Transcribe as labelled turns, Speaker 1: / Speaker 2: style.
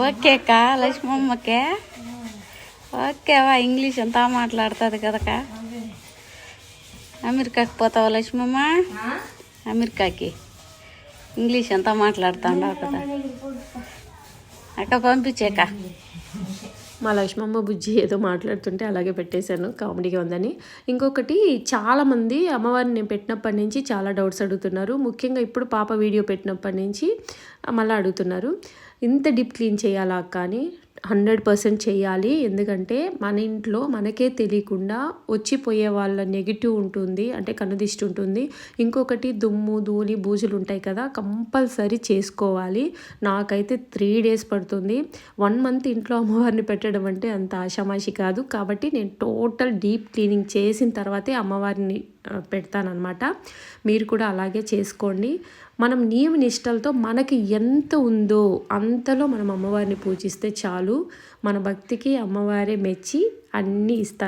Speaker 1: ఓకేక లక్ష్మమ్మకే ఓకేవా English అంతా మాట్లాడుతుంది కదక. అమెరికాకి పోతావా లక్ష్మమ్మ? అమెరికాకి ఇంగ్లీష్ అంతా మాట్లాడుతాండవు కదా అక్క. పంపించేక.
Speaker 2: మా లక్ష్మమ్మ బుజ్జి ఏదో మాట్లాడుతుంటే అలాగే పెట్టేశాను, కామెడీగా ఉందని. ఇంకొకటి, చాలామంది అమ్మవారిని నేను పెట్టినప్పటి నుంచి చాలా డౌట్స్ అడుగుతున్నారు. ముఖ్యంగా ఇప్పుడు పాప వీడియో పెట్టినప్పటి నుంచి మళ్ళీ అడుగుతున్నారు, ఇంత డీప్ క్లీన్ చేయాలా కానీ 100% చేయాలి. ఎందుకంటే మన ఇంట్లో మనకే తెలియకుండా వచ్చిపోయే వాళ్ళ నెగిటివ్ ఉంటుంది, అంటే కన్నుదిష్టి ఉంటుంది. ఇంకొకటి దుమ్ము ధూళి బూజులు ఉంటాయి కదా, కంపల్సరీ చేసుకోవాలి. నాకైతే 3 days పడుతుంది. 1 month ఇంట్లో అమ్మవారిని పెట్టడం అంటే అంత ఆషామాషి కాదు. కాబట్టి నేను టోటల్ డీప్ క్లీనింగ్ చేసిన తర్వాతే అమ్మవారిని పెడతానన్నమాట. మీరు కూడా అలాగే చేసుకోండి. మనం నియమ నిష్టలతో మనకి ఎంత ఉందో అంతలో మనం అమ్మవారిని పూజిస్తే చాలు. మన భక్తికి అమ్మవారే మెచ్చి అన్నీ ఇస్తారు.